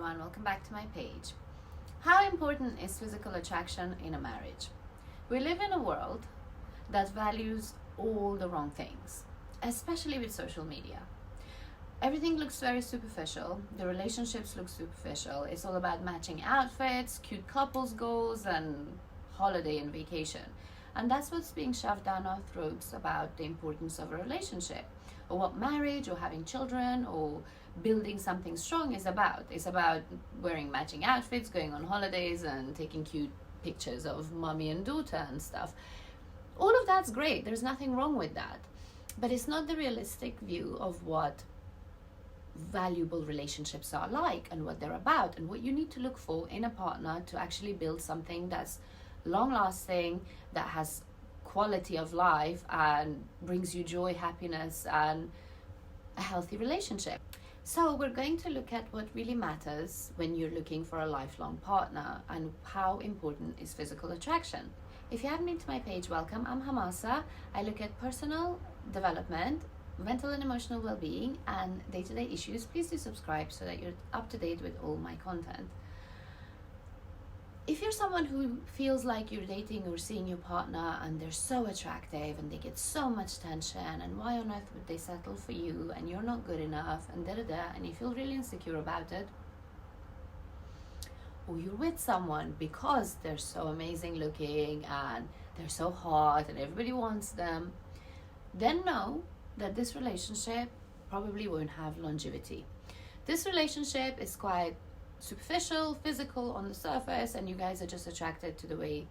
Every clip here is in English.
everyone, welcome back to my page. How important is physical attraction in a marriage? We live in a world that values all the wrong things, especially with social media. Everything looks very superficial, the relationships look superficial. It's all about matching outfits, cute couples goals, and holiday and vacation. And that's what's being shoved down our throats about the importance of a relationship, or what marriage or having children or building something strong is about. It's about wearing matching outfits, going on holidays, and taking cute pictures of mommy and daughter and stuff. All of that's great. There's nothing wrong with that. But it's not the realistic view of what valuable relationships are like and what they're about and what you need to look for in a partner to actually build something that's long lasting, that has quality of life and brings you joy, happiness, and a healthy relationship. So we're going to look at what really matters when you're looking for a lifelong partner and how important is physical attraction. If you haven't been to my page, welcome. I'm Hamasa. I look at personal development, mental and emotional well-being, and day-to-day issues. Please do subscribe so that you're up to date with all my content. If you're someone who feels like you're dating or seeing your partner and they're so attractive and they get so much attention, and why on earth would they settle for you, and you're not good enough, and and you feel really insecure about it, or you're with someone because they're so amazing looking and they're so hot and everybody wants them, then know that this relationship probably won't have longevity. This relationship is quite superficial, physical on the surface, and you guys are just attracted to the way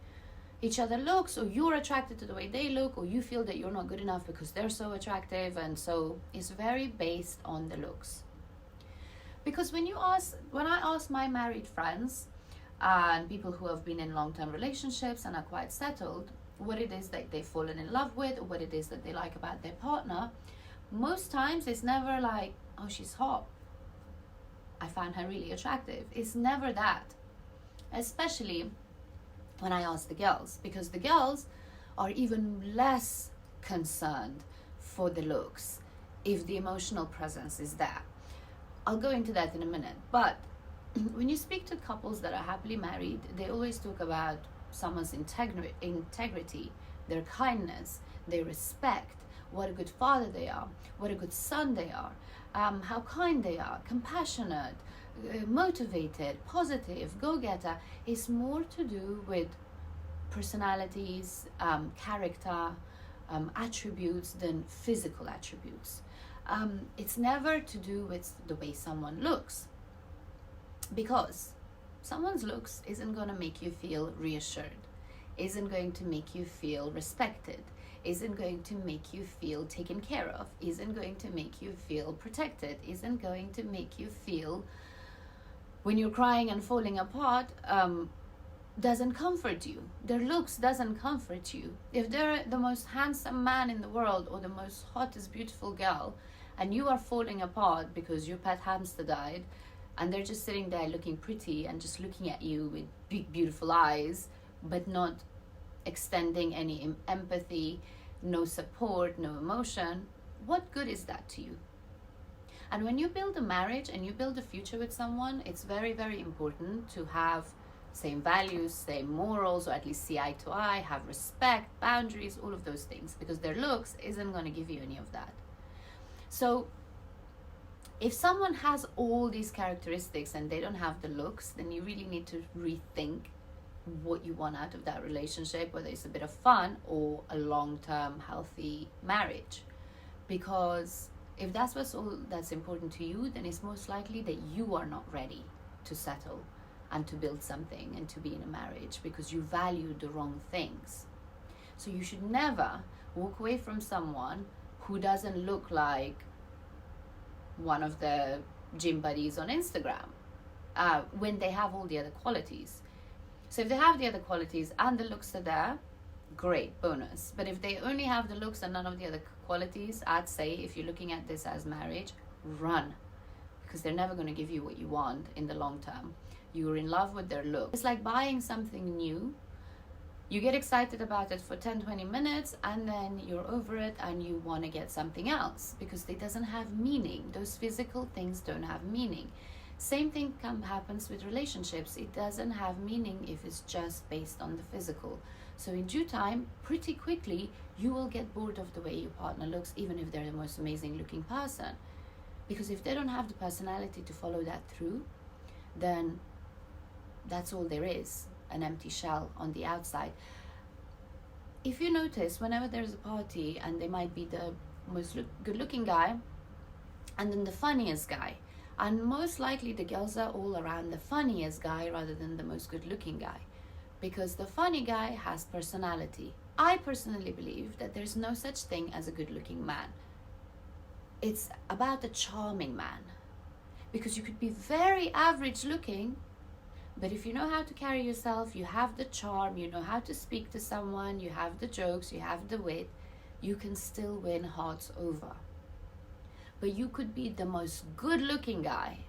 each other looks, or you're attracted to the way they look, or you feel that you're not good enough because they're so attractive, and so it's very based on the looks. Because when I ask my married friends and people who have been in long-term relationships and are quite settled what it is that they've fallen in love with, or what it is that they like about their partner, most times it's never like, oh, she's hot, I found her really attractive. It's never that. Especially when I ask the girls, because the girls are even less concerned for the looks if the emotional presence is there. I'll go into that in a minute. But when you speak to couples that are happily married, they always talk about someone's integrity, their kindness, their respect, what a good father they are, what a good son they are, how kind they are, compassionate, motivated, positive, go-getter. Is more to do with personalities, character, attributes than physical attributes. It's never to do with the way someone looks, because someone's looks isn't going to make you feel reassured, isn't going to make you feel respected, isn't going to make you feel taken care of, isn't going to make you feel protected, isn't going to make you feel, when you're crying and falling apart, doesn't comfort you. Their looks doesn't comfort you. If they're the most handsome man in the world or the most hottest beautiful girl, and you are falling apart because your pet hamster died, and they're just sitting there looking pretty and just looking at you with big beautiful eyes, but not extending any empathy, no support, no emotion, what good is that to you? And when you build a marriage and you build a future with someone, it's very, very important to have same values, same morals, or at least see eye to eye, have respect, boundaries, all of those things, because their looks isn't going to give you any of that. So if someone has all these characteristics and they don't have the looks, then you really need to rethink what you want out of that relationship, whether it's a bit of fun or a long-term healthy marriage. Because if that's that's important to you, then it's most likely that you are not ready to settle and to build something and to be in a marriage, because you value the wrong things. So you should never walk away from someone who doesn't look like one of the gym buddies on Instagram, when they have all the other qualities. So if they have the other qualities and the looks are there, great, bonus. But if they only have the looks and none of the other qualities, I'd say, if you're looking at this as marriage, run, because they're never going to give you what you want in the long term. You're in love with their look. It's like buying something new. You get excited about it for 10-20 minutes, and then you're over it and you want to get something else because it doesn't have meaning. Those physical things don't have meaning. Same thing happens with relationships. It doesn't have meaning if it's just based on the physical. So in due time, pretty quickly, you will get bored of the way your partner looks, even if they're the most amazing looking person. Because if they don't have the personality to follow that through, then that's all there is, an empty shell on the outside. If you notice, whenever there's a party and they might be the most good looking guy and then the funniest guy, and most likely the girls are all around the funniest guy rather than the most good looking guy, because the funny guy has personality. I personally believe that there's no such thing as a good looking man. It's about a charming man, because you could be very average looking, but if you know how to carry yourself, you have the charm, you know how to speak to someone, you have the jokes, you have the wit, you can still win hearts over. But you could be the most good looking guy,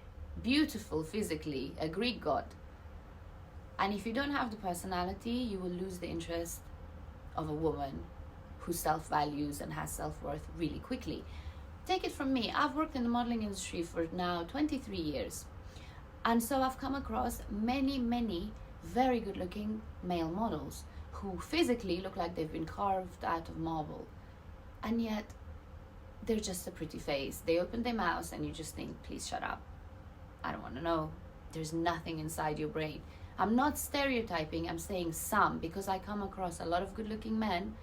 beautiful physically, a Greek god, and if you don't have the personality, you will lose the interest of a woman who self-values and has self-worth really quickly. Take it from me, I've worked in the modeling industry for now 23 years. And so I've come across many very good looking male models who physically look like they've been carved out of marble. And yet, they're just a pretty face. They open their mouths and you just think, please shut up. I don't want to know. There's nothing inside your brain. I'm not stereotyping, I'm saying some, because I come across a lot of good looking men.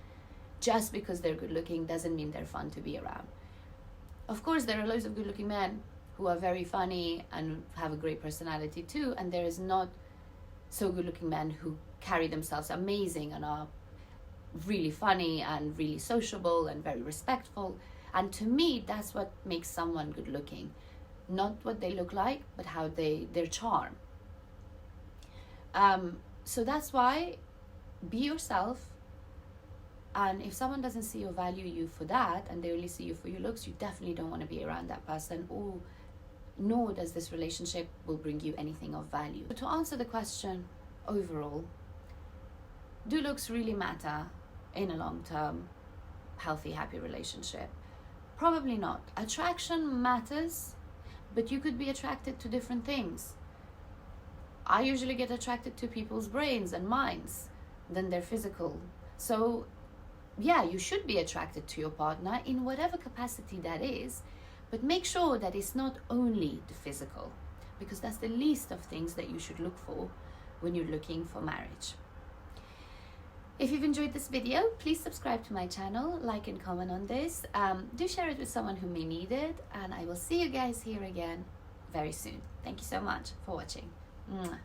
Just because they're good looking doesn't mean they're fun to be around. Of course, there are loads of good looking men who are very funny and have a great personality too, and there is not so good looking men who carry themselves amazing and are really funny and really sociable and very respectful. And to me, that's what makes someone good looking. Not what they look like, but how their charm. So that's why, be yourself. And if someone doesn't see or value you for that, and they only see you for your looks, you definitely don't want to be around that person, or nor does this relationship will bring you anything of value. So to answer the question overall, do looks really matter in a long-term, healthy, happy relationship? Probably not. Attraction matters, but you could be attracted to different things. I usually get attracted to people's brains and minds than their physical. So yeah, you should be attracted to your partner in whatever capacity that is, but make sure that it's not only the physical, because that's the least of things that you should look for when you're looking for marriage. If you've enjoyed this video, please subscribe to my channel, like and comment on this. Do share it with someone who may need it, and I will see you guys here again very soon. Thank you so much for watching. Mwah.